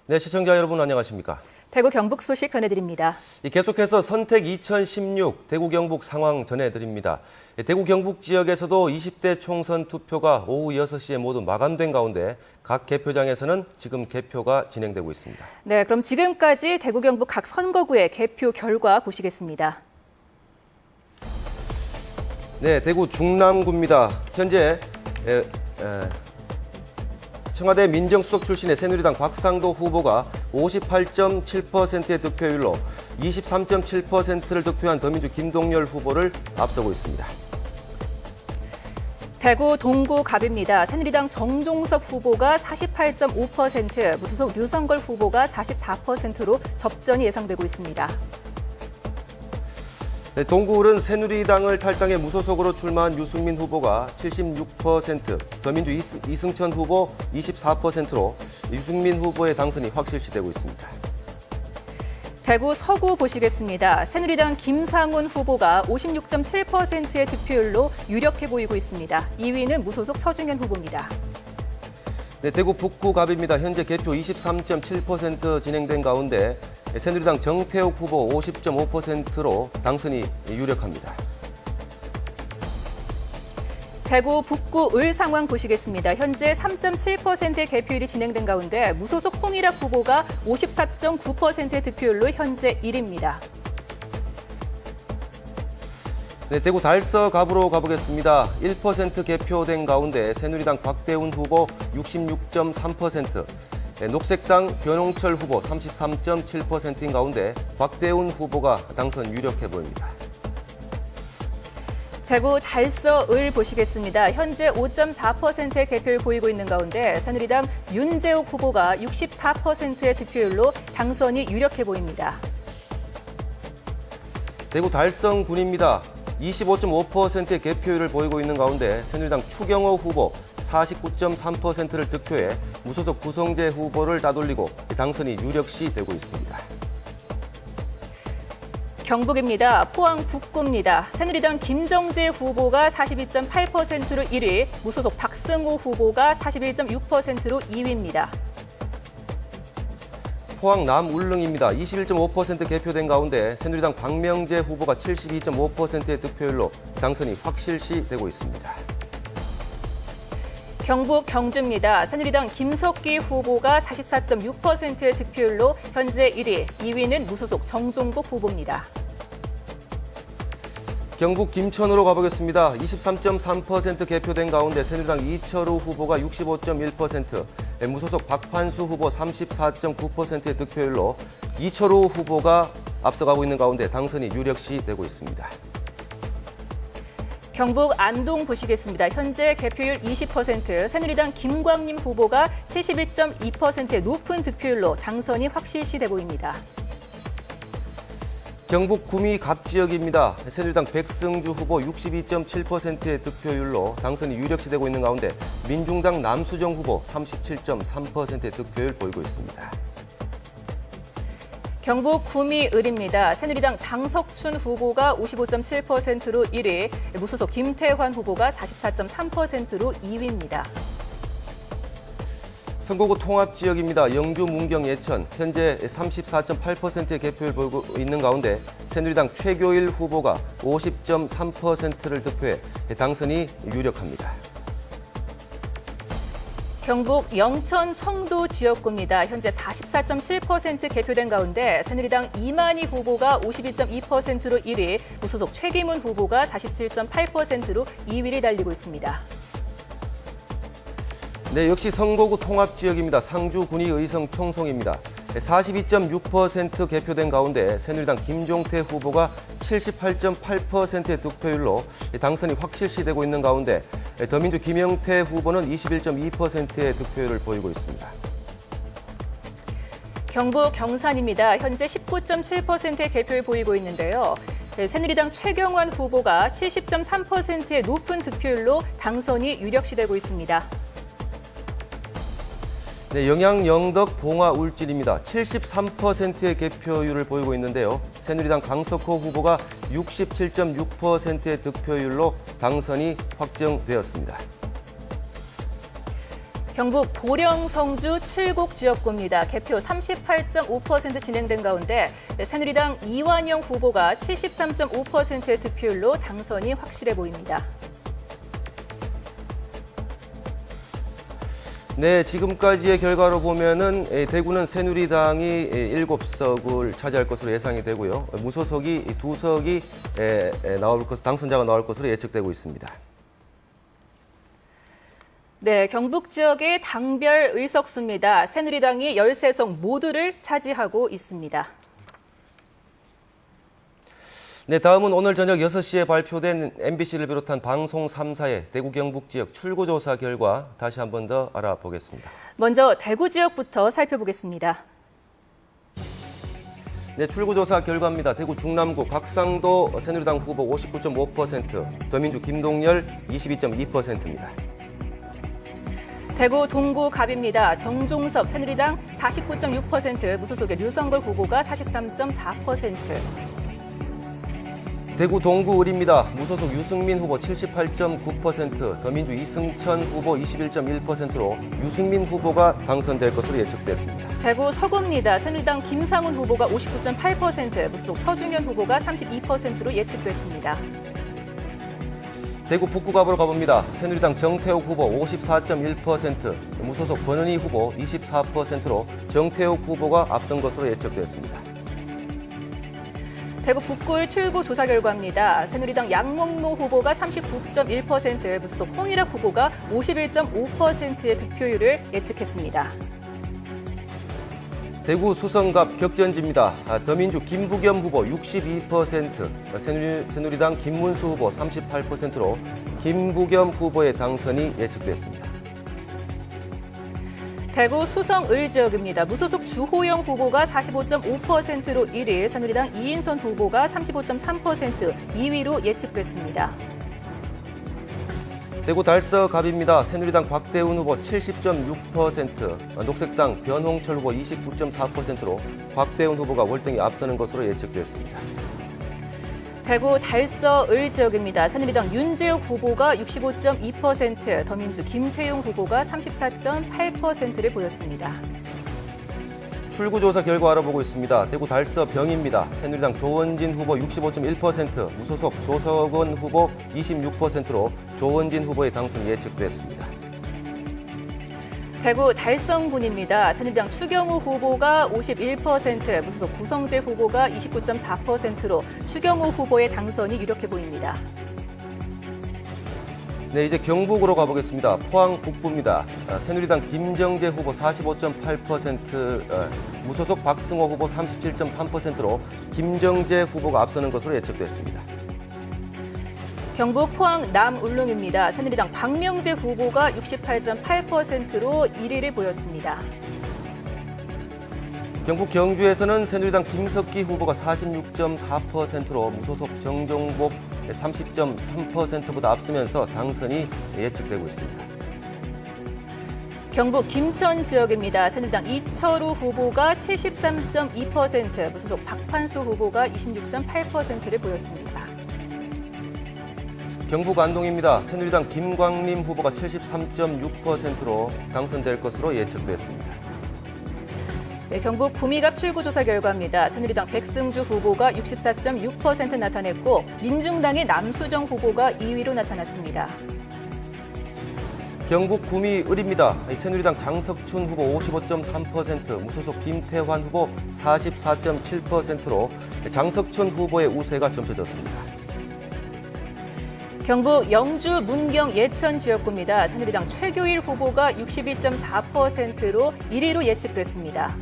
네, 시청자 여러분 안녕하십니까? 대구 경북 소식 전해드립니다. 계속해서 선택 2016 대구 경북 상황 전해드립니다. 대구 경북 지역에서도 20대 총선 투표가 오후 6시에 모두 마감된 가운데 각 개표장에서는 지금 개표가 진행되고 있습니다. 네, 그럼 지금까지 대구 경북 각 선거구의 개표 결과 보시겠습니다. 네, 대구 중남구입니다. 현재 청와대 민정수석 출신의 새누리당 곽상도 후보가 58.7%의 득표율로 23.7%를 득표한 더민주 김동열 후보를 앞서고 있습니다. 대구 동구갑입니다. 새누리당 정종섭 후보가 48.5%, 무소속 류성걸 후보가 44%로 접전이 예상되고 있습니다. 네, 동구을은 새누리당을 탈당해 무소속으로 출마한 유승민 후보가 76%, 더민주 이승천 후보 24%로 유승민 후보의 당선이 확실시되고 있습니다. 대구 서구 보시겠습니다. 새누리당 김상훈 후보가 56.7%의 득표율로 유력해 보이고 있습니다. 2위는 무소속 서중현 후보입니다. 네, 대구 북구갑입니다. 현재 개표 23.7% 진행된 가운데 새누리당 정태욱 후보 50.5%로 당선이 유력합니다. 대구 북구 을 상황 보시겠습니다. 현재 3.7%의 개표율이 진행된 가운데 무소속 홍일학 후보가 54.9%의 득표율로 현재 1위입니다. 네, 대구 달서갑으로 가보겠습니다. 1% 개표된 가운데 새누리당 곽대운 후보 66.3%, 녹색당 변홍철 후보 33.7%인 가운데 곽대운 후보가 당선 유력해 보입니다. 대구 달서을 보시겠습니다. 현재 5.4%의 개표율 보이고 있는 가운데 새누리당 윤재욱 후보가 64%의 득표율로 당선이 유력해 보입니다. 대구 달성군입니다. 25.5%의 개표율을 보이고 있는 가운데 새누리당 추경호 후보 49.3%를 득표해 무소속 구성재 후보를 따돌리고 당선이 유력시 되고 있습니다. 경북입니다. 포항 북구입니다. 새누리당 김정재 후보가 42.8%로 1위, 무소속 박승호 후보가 41.6%로 2위입니다. 포항 남울릉입니다. 21.5% 개표된 가운데 새누리당 박명재 후보가 72.5%의 득표율로 당선이 확실시 되고 있습니다. 경북 경주입니다. 새누리당 김석기 후보가 44.6%의 득표율로 현재 1위, 2위는 무소속 정종복 후보입니다. 경북 김천으로 가보겠습니다. 23.3% 개표된 가운데 새누리당 이철우 후보가 65.1%, 무소속 박판수 후보 34.9%의 득표율로 이철우 후보가 앞서가고 있는 가운데 당선이 유력시 되고 있습니다. 경북 안동 보시겠습니다. 현재 개표율 20%, 새누리당 김광림 후보가 71.2%의 높은 득표율로 당선이 확실시 돼 보입니다. 경북 구미 갑 지역입니다. 새누리당 백승주 후보 62.7%의 득표율로 당선이 유력시 되고 있는 가운데 민중당 남수정 후보 37.3%의 득표율 보이고 있습니다. 경북 구미을입니다. 새누리당 장석춘 후보가 55.7%로 1위, 무소속 김태환 후보가 44.3%로 2위입니다. 선거구 통합지역입니다. 영주, 문경, 예천 현재 34.8%의 개표율 보이고 있는 가운데 새누리당 최교일 후보가 50.3%를 득표해 당선이 유력합니다. 경북 영천 청도 지역구입니다. 현재 44.7% 개표된 가운데 새누리당 이만희 후보가 52.2%로 1위, 무소속 최기문 후보가 47.8%로 2위를 달리고 있습니다. 네, 역시 선거구 통합지역입니다. 상주, 군위, 의성, 청송입니다. 42.6% 개표된 가운데 새누리당 김종태 후보가 78.8%의 득표율로 당선이 확실시되고 있는 가운데 더민주 김영태 후보는 21.2%의 득표율을 보이고 있습니다. 경북 경산입니다. 현재 19.7%의 개표를 보이고 있는데요. 새누리당 최경환 후보가 70.3%의 높은 득표율로 당선이 유력시되고 있습니다. 네, 영양, 영덕, 봉화, 울진입니다. 73%의 개표율을 보이고 있는데요. 새누리당 강석호 후보가 67.6%의 득표율로 당선이 확정되었습니다. 경북 보령, 성주, 칠곡 지역구입니다. 개표 38.5% 진행된 가운데 새누리당 이완영 후보가 73.5%의 득표율로 당선이 확실해 보입니다. 네, 지금까지의 결과로 보면은 대구는 새누리당이 7석을 차지할 것으로 예상이 되고요. 무소속이 2석이 나올 것, 당선자가 나올 것으로 예측되고 있습니다. 네, 경북 지역의 당별 의석수입니다. 새누리당이 13석 모두를 차지하고 있습니다. 네, 다음은 오늘 저녁 6시에 발표된 MBC를 비롯한 방송 3사의 대구 경북 지역 출구조사 결과 다시 한 번 더 알아보겠습니다. 먼저 대구 지역부터 살펴보겠습니다. 네, 출구조사 결과입니다. 대구 중남구 곽상도 새누리당 후보 59.5%, 더민주 김동열 22.2%입니다. 대구 동구 갑입니다. 정종섭 새누리당 49.6%, 무소속의 류성걸 후보가 43.4%. 대구 동구 을입니다. 무소속 유승민 후보 78.9%, 더민주 이승천 후보 21.1%로 유승민 후보가 당선될 것으로 예측됐습니다. 대구 서구입니다. 새누리당 김상훈 후보가 59.8%, 무소속 서중현 후보가 32%로 예측됐습니다. 대구 북구갑으로 가봅니다. 새누리당 정태욱 후보 54.1%, 무소속 권은희 후보 24%로 정태욱 후보가 앞선 것으로 예측됐습니다. 대구 북구의 출구 조사 결과입니다. 새누리당 양몽모 후보가 39.1%, 무소속 홍일학 후보가 51.5%의 득표율을 예측했습니다. 대구 수성갑 격전지입니다. 더민주 김부겸 후보 62%, 새누리당 김문수 후보 38%로 김부겸 후보의 당선이 예측됐습니다. 대구 수성을 지역입니다. 무소속 주호영 후보가 45.5%로 1위, 새누리당 이인선 후보가 35.3%, 2위로 예측됐습니다. 대구 달서갑입니다. 새누리당 곽대훈 후보 70.6%, 녹색당 변홍철 후보 29.4%로 곽대훈 후보가 월등히 앞서는 것으로 예측됐습니다. 대구 달서을 지역입니다. 새누리당 윤재욱 후보가 65.2%, 더민주 김태용 후보가 34.8%를 보였습니다. 출구조사 결과 알아보고 있습니다. 대구 달서병입니다. 새누리당 조원진 후보 65.1%, 무소속 조석원 후보 26%로 조원진 후보의 당선이 예측됐습니다. 대구 달성군입니다. 새누리당 추경호 후보가 51%, 무소속 구성재 후보가 29.4%로 추경호 후보의 당선이 유력해 보입니다. 네, 이제 경북으로 가보겠습니다. 포항 북부입니다. 새누리당 김정재 후보 45.8%, 무소속 박승호 후보 37.3%로 김정재 후보가 앞서는 것으로 예측됐습니다. 경북 포항 남울릉입니다. 새누리당 박명재 후보가 68.8%로 1위를 보였습니다. 경북 경주에서는 새누리당 김석기 후보가 46.4%로 무소속 정종복 30.3%보다 앞서면서 당선이 예측되고 있습니다. 경북 김천 지역입니다. 새누리당 이철우 후보가 73.2%, 무소속 박판수 후보가 26.8%를 보였습니다. 경북 안동입니다. 새누리당 김광림 후보가 73.6%로 당선될 것으로 예측됐습니다. 네, 경북 구미갑 출구조사 결과입니다. 새누리당 백승주 후보가 64.6% 나타냈고 민중당의 남수정 후보가 2위로 나타났습니다. 경북 구미 을입니다. 새누리당 장석춘 후보 55.3%, 무소속 김태환 후보 44.7%로 장석춘 후보의 우세가 점쳐졌습니다. 경북 영주 문경 예천 지역구입니다. 새누리당 최교일 후보가 62.4%로 1위로 예측됐습니다.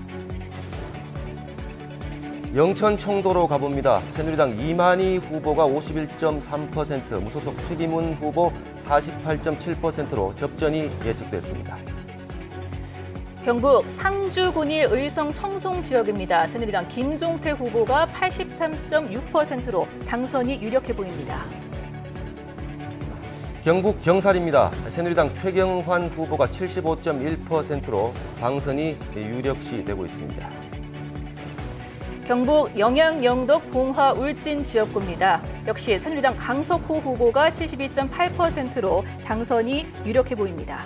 영천 청도로 가봅니다. 새누리당 이만희 후보가 51.3%, 무소속 최기문 후보 48.7%로 접전이 예측됐습니다. 경북 상주군일 의성 청송 지역입니다. 새누리당 김종태 후보가 83.6%로 당선이 유력해 보입니다. 경북 경산입니다. 새누리당 최경환 후보가 75.1%로 당선이 유력시 되고 있습니다. 경북 영양 영덕 봉화 울진 지역구입니다. 역시 새누리당 강석호 후보가 72.8%로 당선이 유력해 보입니다.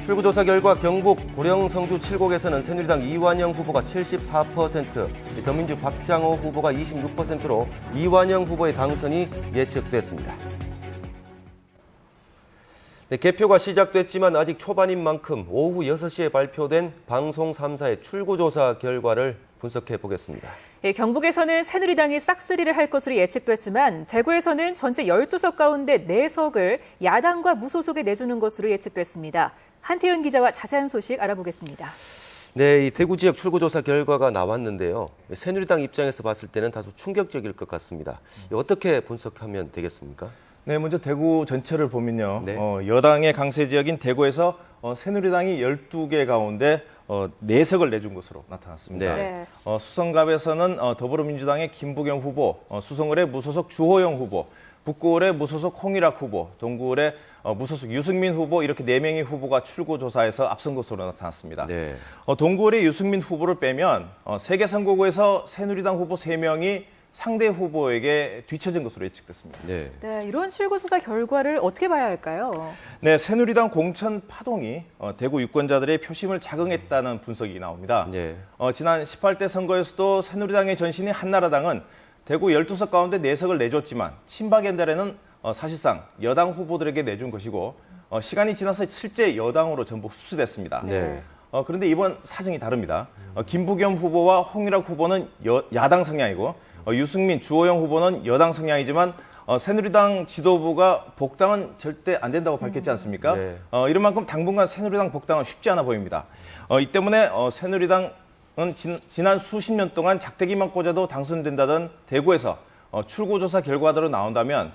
출구조사 결과 경북 고령 성주 7곡에서는 새누리당 이완영 후보가 74%, 더민주 박장호 후보가 26%로 이완영 후보의 당선이 예측됐습니다. 네, 개표가 시작됐지만 아직 초반인 만큼 오후 6시에 발표된 방송 3사의 출구조사 결과를 분석해 보겠습니다. 예, 경북에서는 새누리당이 싹쓸이를 할 것으로 예측됐지만 대구에서는 전체 12석 가운데 4석을 야당과 무소속에 내주는 것으로 예측됐습니다. 한태은 기자와 자세한 소식 알아보겠습니다. 네, 이 대구 지역 출구조사 결과가 나왔는데요. 새누리당 입장에서 봤을 때는 다소 충격적일 것 같습니다. 어떻게 분석하면 되겠습니까? 네, 먼저 대구 전체를 보면요. 네. 여당의 강세 지역인 대구에서 새누리당이 12개 가운데 4석을 내준 것으로 나타났습니다. 네. 수성갑에서는 더불어민주당의 김부겸 후보, 수성을의 무소속 주호영 후보, 북구을의 무소속 홍일학 후보, 동구을의 무소속 유승민 후보 이렇게 4명의 후보가 출구조사에서 앞선 것으로 나타났습니다. 네. 동구을의 유승민 후보를 빼면 3개 선거구에서 새누리당 후보 3명이 상대 후보에게 뒤처진 것으로 예측됐습니다. 네. 네, 이런 출구조사 결과를 어떻게 봐야 할까요? 네, 새누리당 공천 파동이 대구 유권자들의 표심을 자극했다는 분석이 나옵니다. 네. 지난 18대 선거에서도 새누리당의 전신인 한나라당은 대구 12석 가운데 4석을 내줬지만 친박 연달에는 사실상 여당 후보들에게 내준 것이고 시간이 지나서 실제 여당으로 전부 흡수됐습니다. 네. 그런데 이번 사정이 다릅니다. 김부겸 후보와 홍일학 후보는 야당 성향이고 유승민, 주호영 후보는 여당 성향이지만 새누리당 지도부가 복당은 절대 안 된다고 밝혔지 않습니까? 네. 이런 만큼 당분간 새누리당 복당은 쉽지 않아 보입니다. 이 때문에 새누리당은 지난 수십 년 동안 작대기만 꽂아도 당선된다던 대구에서 출구조사 결과대로 나온다면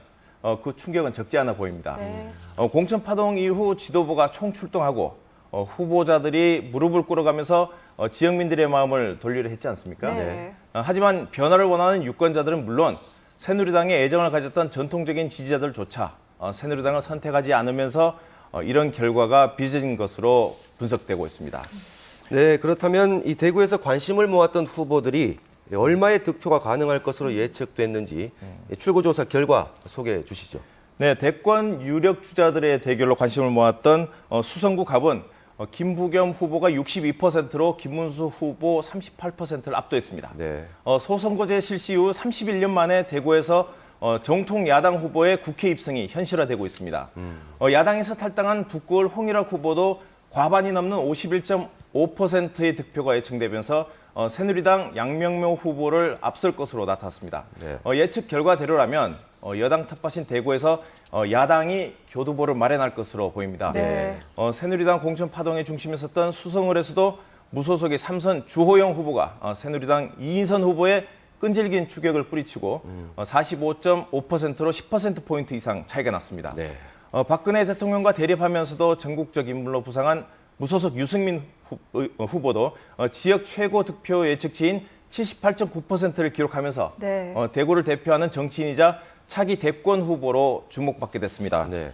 그 충격은 적지 않아 보입니다. 네. 공천 파동 이후 지도부가 총출동하고 후보자들이 무릎을 꿇어가면서 지역민들의 마음을 돌리려 했지 않습니까? 네. 하지만 변화를 원하는 유권자들은 물론 새누리당에 애정을 가졌던 전통적인 지지자들조차 새누리당을 선택하지 않으면서 이런 결과가 빚어진 것으로 분석되고 있습니다. 네, 그렇다면 이 대구에서 관심을 모았던 후보들이 얼마의 득표가 가능할 것으로 예측됐는지 출구조사 결과 소개해 주시죠. 네, 대권 유력 주자들의 대결로 관심을 모았던 수성구 갑은 김부겸 후보가 62%로 김문수 후보 38%를 압도했습니다. 네. 소선거제 실시 이후 31년 만에 대구에서 정통 야당 후보의 국회 입성이 현실화되고 있습니다. 야당에서 탈당한 북구을 홍일학 후보도 과반이 넘는 51.5%의 득표가 예측되면서 새누리당 양명묘 후보를 앞설 것으로 나타났습니다. 네. 예측 결과대로라면 여당 텃밭인 대구에서 야당이 교두보를 마련할 것으로 보입니다. 네. 새누리당 공천 파동의 중심에 섰던 수성을에서도 무소속의 3선 주호영 후보가 새누리당 이인선 후보의 끈질긴 추격을 뿌리치고 45.5%로 10%포인트 이상 차이가 났습니다. 네. 박근혜 대통령과 대립하면서도 전국적 인물로 부상한 무소속 유승민 후보도 지역 최고 득표 예측치인 78.9%를 기록하면서 네. 대구를 대표하는 정치인이자 차기 대권 후보로 주목받게 됐습니다. 네.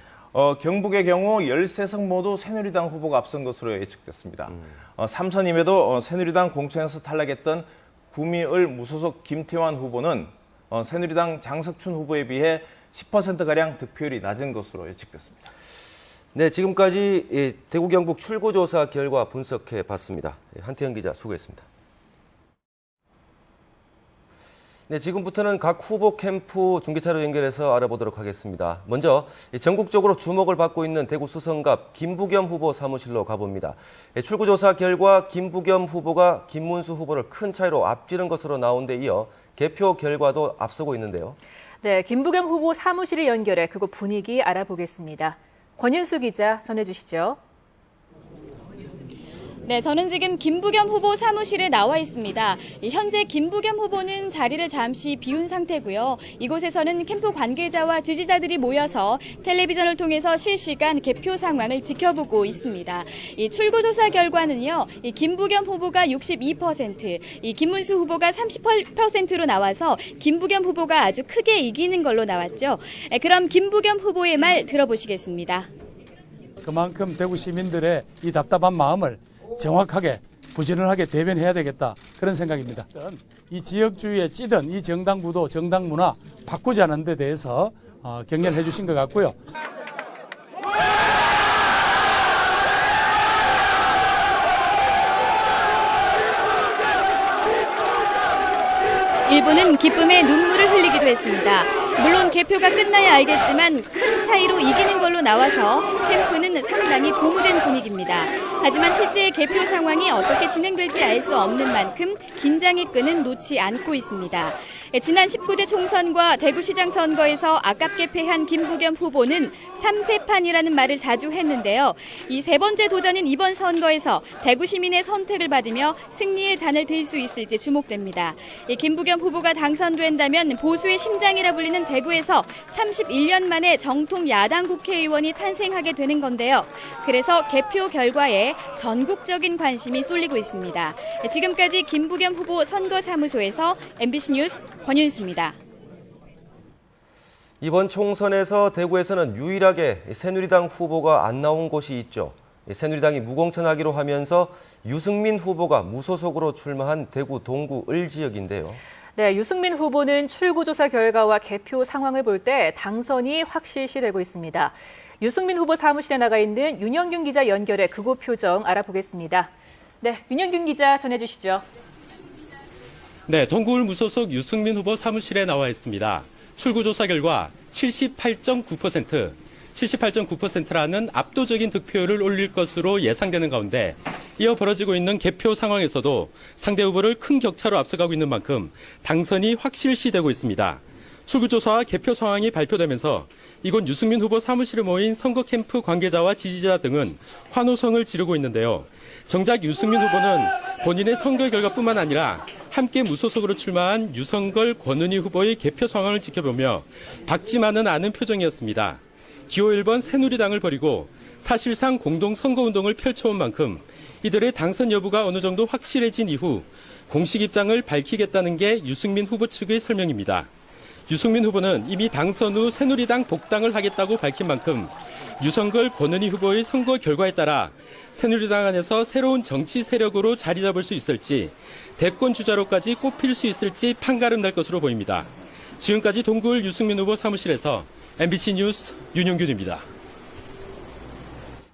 경북의 경우 13석 모두 새누리당 후보가 앞선 것으로 예측됐습니다. 3선임에도 새누리당 공천에서 탈락했던 구미을 무소속 김태환 후보는 새누리당 장석춘 후보에 비해 10%가량 득표율이 낮은 것으로 예측됐습니다. 네, 지금까지 대구 경북 출구조사 결과 분석해 봤습니다. 한태영 기자 수고했습니다. 네, 지금부터는 각 후보 캠프 중계차로 연결해서 알아보도록 하겠습니다. 먼저 전국적으로 주목을 받고 있는 대구 수성갑 김부겸 후보 사무실로 가봅니다. 출구조사 결과 김부겸 후보가 김문수 후보를 큰 차이로 앞지른 것으로 나온 데 이어 개표 결과도 앞서고 있는데요. 네, 김부겸 후보 사무실을 연결해 그곳 분위기 알아보겠습니다. 권윤수 기자 전해주시죠. 네, 저는 지금 김부겸 후보 사무실에 나와 있습니다. 현재 김부겸 후보는 자리를 잠시 비운 상태고요. 이곳에서는 캠프 관계자와 지지자들이 모여서 텔레비전을 통해서 실시간 개표 상황을 지켜보고 있습니다. 이 출구조사 결과는요, 이 김부겸 후보가 62%, 이 김문수 후보가 38%로 나와서 김부겸 후보가 아주 크게 이기는 걸로 나왔죠. 그럼 김부겸 후보의 말 들어보시겠습니다. 그만큼 대구 시민들의 이 답답한 마음을 정확하게 부지런하게 대변해야 되겠다 그런 생각입니다. 이 지역주의에 찌든 이 정당 구도, 정당 문화 바꾸지 않은 데 대해서 격려해 주신 것 같고요. 일부는 기쁨의 눈물을 흘리기도 했습니다. 물론 개표가 끝나야 알겠지만 큰 차이로 이기는 걸로 나와서 캠프는 상당히 고무된 분위기입니다. 하지만 실제 개표 상황이 어떻게 진행될지 알 수 없는 만큼 긴장의 끈은 놓지 않고 있습니다. 지난 19대 총선과 대구시장 선거에서 아깝게 패한 김부겸 후보는 3세판이라는 말을 자주 했는데요. 이 세 번째 도전인 이번 선거에서 대구 시민의 선택을 받으며 승리의 잔을 들 수 있을지 주목됩니다. 김부겸 후보가 당선된다면 보수의 심장이라 불리는 대구에서 31년 만에 정통 야당 국회의원이 탄생하게 되는 건데요. 그래서 개표 결과에 전국적인 관심이 쏠리고 있습니다. 지금까지 김부겸 후보 선거사무소에서 MBC 뉴스 권윤수입니다. 이번 총선에서 대구에서는 유일하게 새누리당 후보가 안 나온 곳이 있죠. 새누리당이 무공천하기로 하면서 유승민 후보가 무소속으로 출마한 대구 동구 을 지역인데요. 네, 유승민 후보는 출구조사 결과와 개표 상황을 볼 때 당선이 확실시되고 있습니다. 유승민 후보 사무실에 나가 있는 윤영균 기자 연결해 그곳 표정 알아보겠습니다. 네, 윤영균 기자 전해주시죠. 네, 동구을 무소속 유승민 후보 사무실에 나와 있습니다. 출구조사 결과 78.9%, 78.9%라는 압도적인 득표율을 올릴 것으로 예상되는 가운데 이어 벌어지고 있는 개표 상황에서도 상대 후보를 큰 격차로 앞서가고 있는 만큼 당선이 확실시되고 있습니다. 출구조사와 개표 상황이 발표되면서 이곳 유승민 후보 사무실에 모인 선거 캠프 관계자와 지지자 등은 환호성을 지르고 있는데요. 정작 유승민 후보는 본인의 선거 결과뿐만 아니라 함께 무소속으로 출마한 유성걸, 권은희 후보의 개표 상황을 지켜보며 박지만은 않은 표정이었습니다. 기호 1번 새누리당을 버리고 사실상 공동 선거운동을 펼쳐온 만큼 이들의 당선 여부가 어느 정도 확실해진 이후 공식 입장을 밝히겠다는 게 유승민 후보 측의 설명입니다. 유승민 후보는 이미 당선 후 새누리당 독당을 하겠다고 밝힌 만큼 유성걸, 권은희 후보의 선거 결과에 따라 새누리당 안에서 새로운 정치 세력으로 자리 잡을 수 있을지 대권 주자로까지 꼽힐 수 있을지 판가름 날 것으로 보입니다. 지금까지 동구을 유승민 후보 사무실에서 MBC 뉴스 윤용균입니다.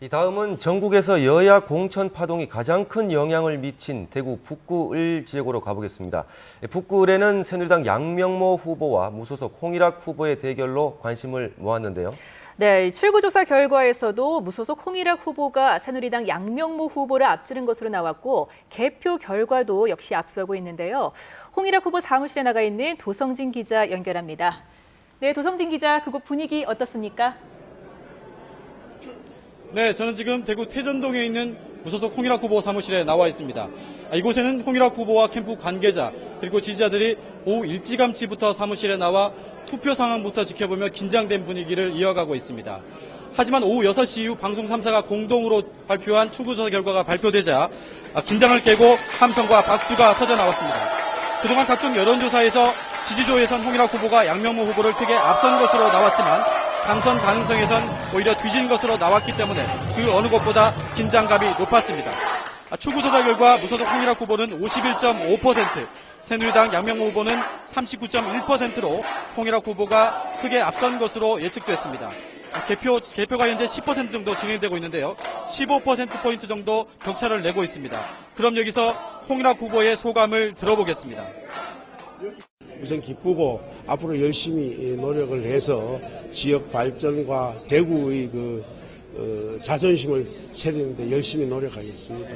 이 다음은 전국에서 여야 공천 파동이 가장 큰 영향을 미친 대구 북구을 지역으로 가보겠습니다. 북구을에는 새누리당 양명모 후보와 무소속 홍일학 후보의 대결로 관심을 모았는데요. 네, 출구조사 결과에서도 무소속 홍일학 후보가 새누리당 양명모 후보를 앞지른 것으로 나왔고 개표 결과도 역시 앞서고 있는데요. 홍일학 후보 사무실에 나가 있는 도성진 기자 연결합니다. 네, 도성진 기자, 그곳 분위기 어떻습니까? 네, 저는 지금 대구 태전동에 있는 무소속 홍일학 후보 사무실에 나와 있습니다. 이곳에는 홍일학 후보와 캠프 관계자 그리고 지지자들이 오후 일찌감치부터 사무실에 나와 투표 상황부터 지켜보며 긴장된 분위기를 이어가고 있습니다. 하지만 오후 6시 이후 방송 3사가 공동으로 발표한 출구조사 결과가 발표되자 긴장을 깨고 함성과 박수가 터져 나왔습니다. 그동안 각종 여론조사에서 지지도에선 홍일학 후보가 양명모 후보를 크게 앞선 것으로 나왔지만 당선 가능성에선 오히려 뒤진 것으로 나왔기 때문에 그 어느 것보다 긴장감이 높았습니다. 출구조사 결과 무소속 홍일학 후보는 51.5%, 새누리당 양명모 후보는 39.1%로 홍일학 후보가 크게 앞선 것으로 예측됐습니다. 개표가 현재 10% 정도 진행되고 있는데요. 15%포인트 정도 격차를 내고 있습니다. 그럼 여기서 홍일학 후보의 소감을 들어보겠습니다. 우선 기쁘고 앞으로 열심히 노력을 해서 지역 발전과 대구의 자존심을 세리는데 열심히 노력하겠습니다.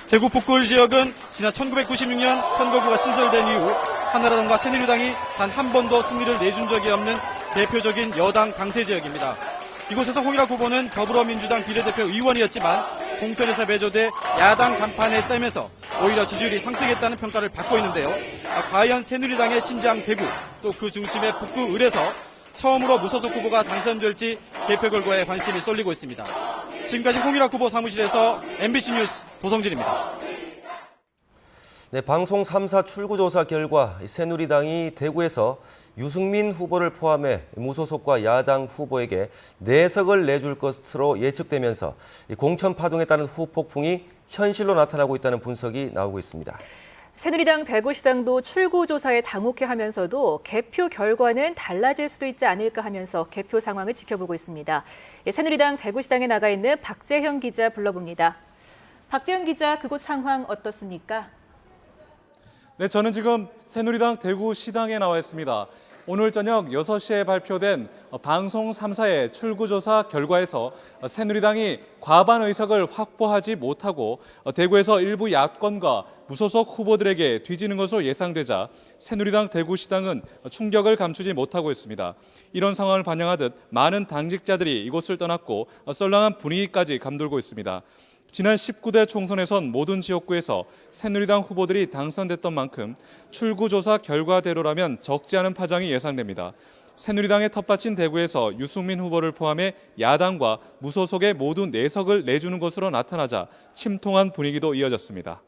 대구 북구을 지역은 지난 1996년 선거구가 신설된 이후 한나라당과 새누리당이 단 한 번도 승리를 내준 적이 없는 대표적인 여당 강세 지역입니다. 이곳에서 홍일학 후보는 더불어민주당 비례대표 의원이었지만 공천에서 배조돼 야당 간판에 떼면서 오히려 지지율이 상승했다는 평가를 받고 있는데요. 과연 새누리당의 심장 대구 또 그 중심의 북구을에서 처음으로 무소속 후보가 당선될지 개표 결과에 관심이 쏠리고 있습니다. 지금까지 홍일학 후보 사무실에서 MBC 뉴스 도성진입니다. 네, 방송 3사 출구조사 결과 새누리당이 대구에서 유승민 후보를 포함해 무소속과 야당 후보에게 4석을 내줄 것으로 예측되면서 공천 파동에 따른 후폭풍이 현실로 나타나고 있다는 분석이 나오고 있습니다. 새누리당 대구시당도 출구조사에 당혹해하면서도 개표 결과는 달라질 수도 있지 않을까 하면서 개표 상황을 지켜보고 있습니다. 새누리당 대구시당에 나가 있는 박재현 기자 불러봅니다. 박재현 기자, 그곳 상황 어떻습니까? 네, 저는 지금 새누리당 대구시당에 나와 있습니다. 오늘 저녁 6시에 발표된 방송 3사의 출구조사 결과에서 새누리당이 과반 의석을 확보하지 못하고 대구에서 일부 야권과 무소속 후보들에게 뒤지는 것으로 예상되자 새누리당 대구시당은 충격을 감추지 못하고 있습니다. 이런 상황을 반영하듯 많은 당직자들이 이곳을 떠났고 썰렁한 분위기까지 감돌고 있습니다. 지난 19대 총선에선 모든 지역구에서 새누리당 후보들이 당선됐던 만큼 출구조사 결과대로라면 적지 않은 파장이 예상됩니다. 새누리당의 텃밭인 대구에서 유승민 후보를 포함해 야당과 무소속의 모두 4석을 내주는 것으로 나타나자 침통한 분위기도 이어졌습니다.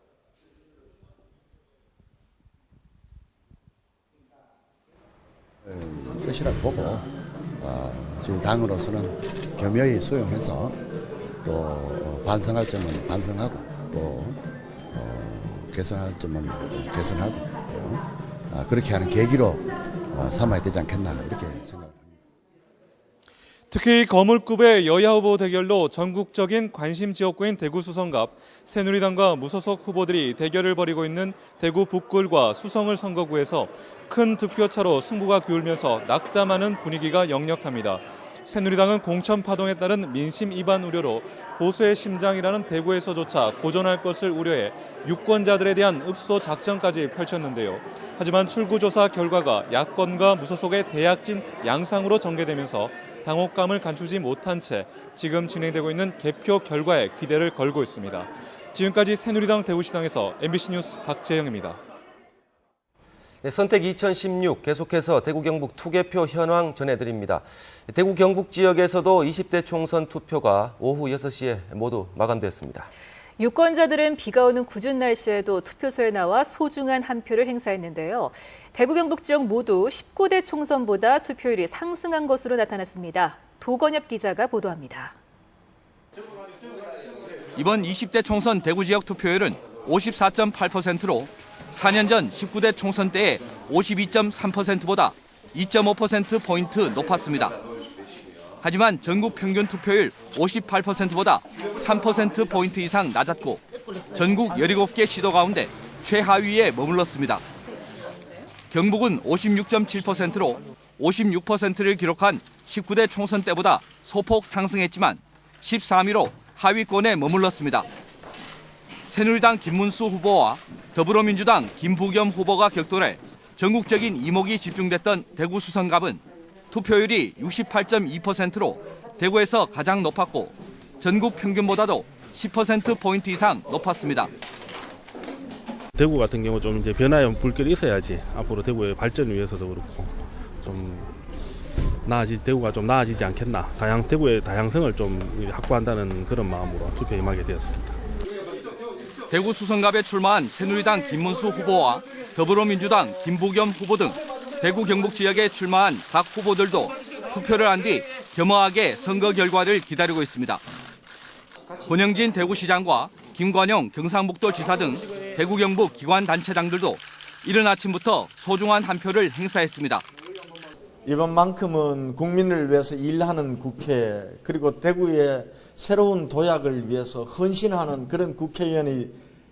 끝이라고 보고 지금 당으로서는 겸허히 수용해서 또 반성할 점은 반성하고 또 개선할 점은 개선하고 그렇게 하는 계기로 삼아야 되지 않겠나 이렇게 생각합니다. 특히 거물급의 여야 후보 대결로 전국적인 관심 지역구인 대구 수성갑, 새누리당과 무소속 후보들이 대결을 벌이고 있는 대구 북굴과 수성을 선거구에서 큰 득표차로 승부가 기울면서 낙담하는 분위기가 역력합니다. 새누리당은 공천 파동에 따른 민심 이반 우려로 보수의 심장이라는 대구에서조차 고전할 것을 우려해 유권자들에 대한 읍소 작전까지 펼쳤는데요. 하지만 출구조사 결과가 야권과 무소속의 대약진 양상으로 전개되면서 당혹감을 감추지 못한 채 지금 진행되고 있는 개표 결과에 기대를 걸고 있습니다. 지금까지 새누리당 대구시당에서 MBC 뉴스 박재영입니다. 선택 2016 계속해서 대구 경북 투개표 현황 전해드립니다. 대구 경북 지역에서도 20대 총선 투표가 오후 6시에 모두 마감됐습니다. 유권자들은 비가 오는 궂은 날씨에도 투표소에 나와 소중한 한 표를 행사했는데요. 대구 경북 지역 모두 19대 총선보다 투표율이 상승한 것으로 나타났습니다. 도건엽 기자가 보도합니다. 이번 20대 총선 대구 지역 투표율은 54.8%로 4년 전 19대 총선 때의 52.3%보다 2.5%포인트 높았습니다. 하지만 전국 평균 투표율 58%보다 3%포인트 이상 낮았고 전국 17개 시도 가운데 최하위에 머물렀습니다. 경북은 56.7%로 56%를 기록한 19대 총선 때보다 소폭 상승했지만 13위로 하위권에 머물렀습니다. 새누리당 김문수 후보와 더불어민주당 김부겸 후보가 격돌해 전국적인 이목이 집중됐던 대구 수성갑은 투표율이 68.2%로 대구에서 가장 높았고 전국 평균보다도 10%포인트 이상 높았습니다. 대구 같은 경우 좀 이제 변화의 불길이 있어야지 앞으로 대구의 발전을 위해서도 그렇고 좀 대구가 좀 나아지지 않겠나. 대구의 다양성을 좀 확보한다는 그런 마음으로 투표에 임하게 되었습니다. 대구 수성갑에 출마한 새누리당 김문수 후보와 더불어민주당 김부겸 후보 등 대구 경북 지역에 출마한 각 후보들도 투표를 한 뒤 겸허하게 선거 결과를 기다리고 있습니다. 권영진 대구시장과 김관영 경상북도지사 등 대구 경북 기관단체장들도 이른 아침부터 소중한 한 표를 행사했습니다. 이번만큼은 국민을 위해서 일하는 국회, 그리고 대구의 새로운 도약을 위해서 헌신하는 그런 국회의원이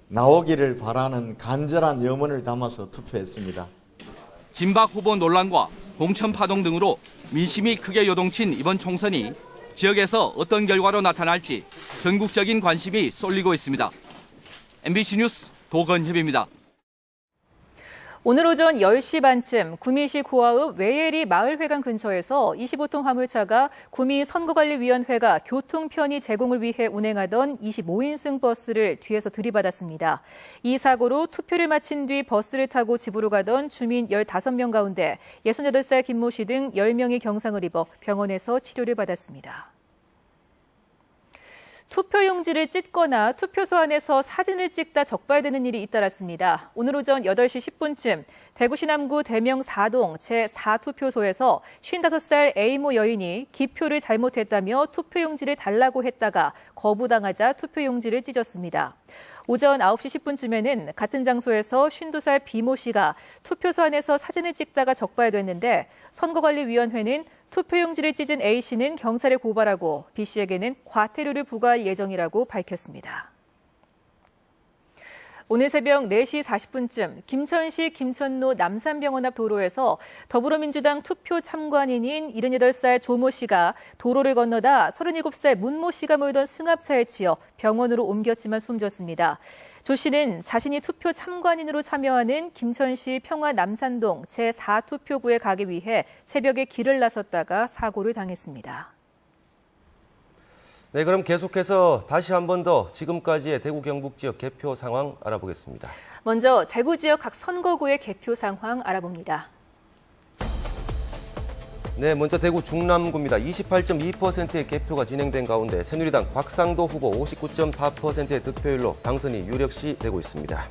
나오기를 바라는 간절한 염원을 담아서 투표했습니다. 진박 후보 논란과 공천 파동 등으로 민심이 크게 요동친 이번 총선이 지역에서 어떤 결과로 나타날지 전국적인 관심이 쏠리고 있습니다. MBC 뉴스 도건협입니다. 오늘 오전 10시 반쯤 구미시 고아읍 외예리 마을회관 근처에서 25톤 화물차가 구미 선거관리위원회가 교통 편의 제공을 위해 운행하던 25인승 버스를 뒤에서 들이받았습니다. 이 사고로 투표를 마친 뒤 버스를 타고 집으로 가던 주민 15명 가운데 68살 김모 씨 등 10명이 경상을 입어 병원에서 치료를 받았습니다. 투표용지를 찢거나 투표소 안에서 사진을 찍다 적발되는 일이 잇따랐습니다. 오늘 오전 8시 10분쯤 대구시 남구 대명 4동 제4투표소에서 55살 A모 여인이 기표를 잘못했다며 투표용지를 달라고 했다가 거부당하자 투표용지를 찢었습니다. 오전 9시 10분쯤에는 같은 장소에서 52살 B모 씨가 투표소 안에서 사진을 찍다가 적발됐는데 선거관리위원회는 투표용지를 찢은 A 씨는 경찰에 고발하고 B 씨에게는 과태료를 부과할 예정이라고 밝혔습니다. 오늘 새벽 4시 40분쯤 김천시 김천로 남산병원 앞 도로에서 더불어민주당 투표 참관인인 78살 조모 씨가 도로를 건너다 37살 문모 씨가 몰던 승합차에 치여 병원으로 옮겼지만 숨졌습니다. 조 씨는 자신이 투표 참관인으로 참여하는 김천시 평화 남산동 제4투표구에 가기 위해 새벽에 길을 나섰다가 사고를 당했습니다. 네, 그럼 계속해서 다시 한 번 더 지금까지의 대구 경북 지역 개표 상황 알아보겠습니다. 먼저 대구 지역 각 선거구의 개표 상황 알아봅니다. 네, 먼저 대구 중남구입니다. 28.2%의 개표가 진행된 가운데 새누리당 곽상도 후보 59.4%의 득표율로 당선이 유력시 되고 있습니다.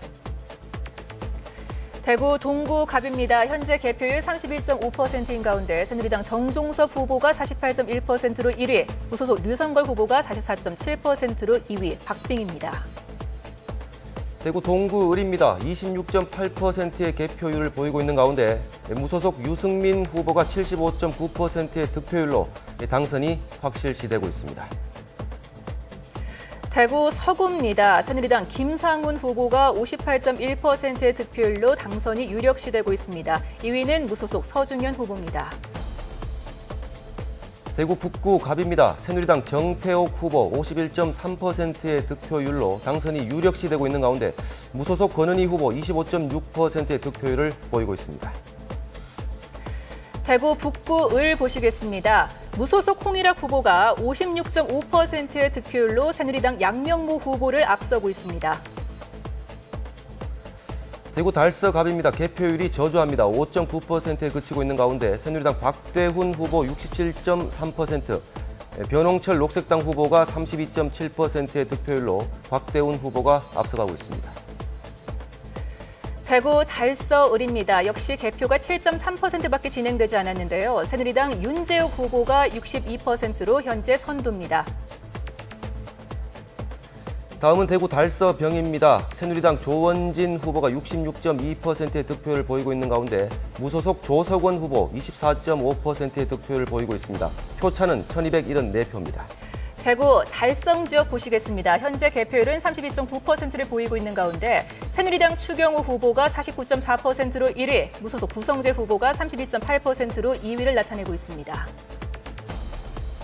대구 동구 갑입니다. 현재 개표율 31.5%인 가운데 새누리당 정종섭 후보가 48.1%로 1위, 무소속 류성걸 후보가 44.7%로 2위, 박빙입니다. 대구 동구 을입니다. 26.8%의 개표율을 보이고 있는 가운데 무소속 유승민 후보가 75.9%의 득표율로 당선이 확실시되고 있습니다. 대구 서구입니다. 새누리당 김상훈 후보가 58.1%의 득표율로 당선이 유력시되고 있습니다. 2위는 무소속 서중현 후보입니다. 대구 북구 갑입니다. 새누리당 정태옥 후보 51.3%의 득표율로 당선이 유력시되고 있는 가운데 무소속 권은희 후보 25.6%의 득표율을 보이고 있습니다. 대구 북구 을 보시겠습니다. 무소속 홍일학 후보가 56.5%의 득표율로 새누리당 양명모 후보를 앞서고 있습니다. 대구 달서 갑입니다. 개표율이 저조합니다. 5.9%에 그치고 있는 가운데 새누리당 곽대훈 후보 67.3%, 변홍철 녹색당 후보가 32.7%의 득표율로 곽대훈 후보가 앞서가고 있습니다. 대구 달서 을입니다. 역시 개표가 7.3%밖에 진행되지 않았는데요. 새누리당 윤재욱 후보가 62%로 현재 선두입니다. 다음은 대구 달서 병입니다. 새누리당 조원진 후보가 66.2%의 득표를 보이고 있는 가운데 무소속 조석원 후보 24.5%의 득표를 보이고 있습니다. 표차는 1274표입니다. 대구 달성 지역 보시겠습니다. 현재 개표율은 32.9%를 보이고 있는 가운데 새누리당 추경호 후보가 49.4%로 1위, 무소속 구성재 후보가 32.8%로 2위를 나타내고 있습니다.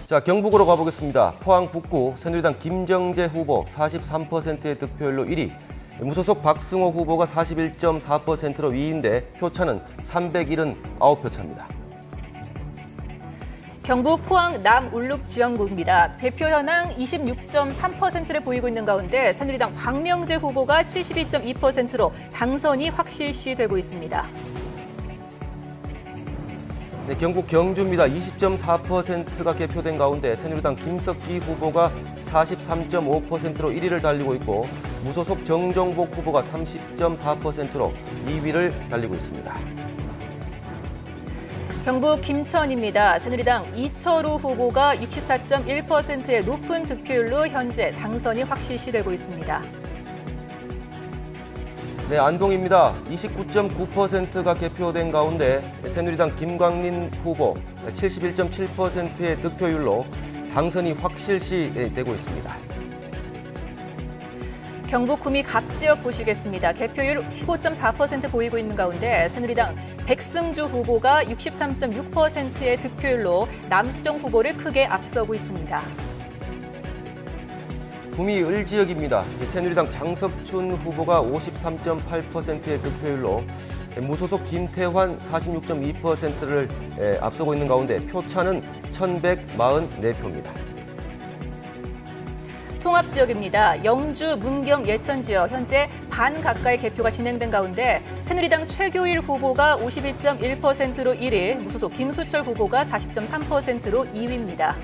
자, 경북으로 가보겠습니다. 포항 북구 새누리당 김정재 후보 43%의 득표율로 1위, 무소속 박승호 후보가 41.4%로 2위인데 표차는 379표 차입니다. 경북 포항 남울릉 지역구입니다. 대표 현황 26.3%를 보이고 있는 가운데 새누리당 박명재 후보가 72.2%로 당선이 확실시되고 있습니다. 네, 경북 경주입니다. 20.4%가 개표된 가운데 새누리당 김석기 후보가 43.5%로 1위를 달리고 있고 무소속 정정복 후보가 30.4%로 2위를 달리고 있습니다. 경북 김천입니다. 새누리당 이철우 후보가 64.1%의 높은 득표율로 현재 당선이 확실시되고 있습니다. 네, 안동입니다. 29.9%가 개표된 가운데 새누리당 김광린 후보 71.7%의 득표율로 당선이 확실시되고 있습니다. 경북 구미 갑 지역 보시겠습니다. 개표율 15.4% 보이고 있는 가운데 새누리당 백승주 후보가 63.6%의 득표율로 남수정 후보를 크게 앞서고 있습니다. 구미 을 지역입니다. 새누리당 장석춘 후보가 53.8%의 득표율로 무소속 김태환 46.2%를 앞서고 있는 가운데 표차는 1,144표입니다. 통합지역입니다. 영주, 문경, 예천 지역 현재 반 가까이 개표가 진행된 가운데 새누리당 최교일 후보가 51.1%로 1위, 무소속 김수철 후보가 40.3%로 2위입니다.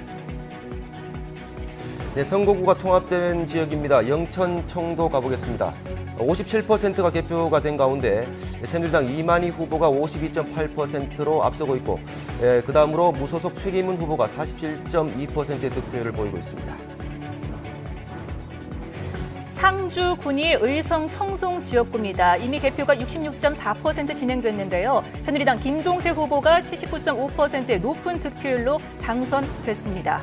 네, 선거구가 통합된 지역입니다. 영천, 청도 가보겠습니다. 57%가 개표가 된 가운데 새누리당 이만희 후보가 52.8%로 앞서고 있고 그 다음으로 무소속 최기문 후보가 47.2%의 득표율을 보이고 있습니다. 상주, 군위, 의성, 청송 지역구입니다. 이미 개표가 66.4% 진행됐는데요. 새누리당 김종태 후보가 79.5%의 높은 득표율로 당선됐습니다.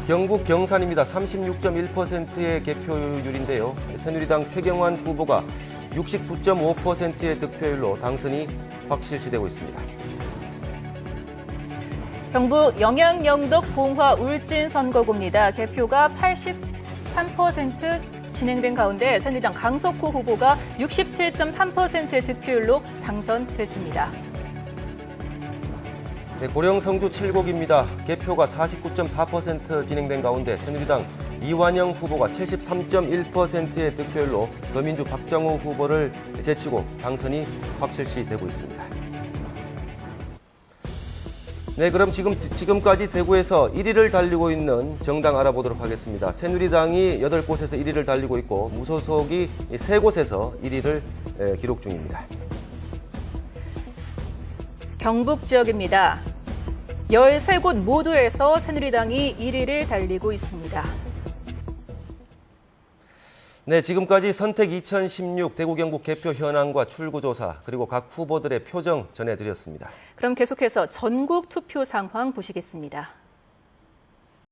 경북 경산입니다. 36.1%의 개표율인데요. 새누리당 최경환 후보가 69.5%의 득표율로 당선이 확실시되고 있습니다. 경북 영양, 영덕, 봉화, 울진 선거구입니다. 개표가 83% 진행된 가운데 새누리당 강석호 후보가 67.3%의 득표율로 당선됐습니다. 네, 고령 성주 7곡입니다. 개표가 49.4% 진행된 가운데 새누리당 이완영 후보가 73.1%의 득표율로 더민주 박정호 후보를 제치고 당선이 확실시되고 있습니다. 네, 그럼 지금까지 대구에서 1위를 달리고 있는 정당 알아보도록 하겠습니다. 새누리당이 8곳에서 1위를 달리고 있고 무소속이 3곳에서 1위를 기록 중입니다. 경북 지역입니다. 13곳 모두에서 새누리당이 1위를 달리고 있습니다. 네, 지금까지 선택 2016 대구 경북 개표 현황과 출구조사 그리고 각 후보들의 표정 전해드렸습니다. 그럼 계속해서 전국 투표 상황 보시겠습니다.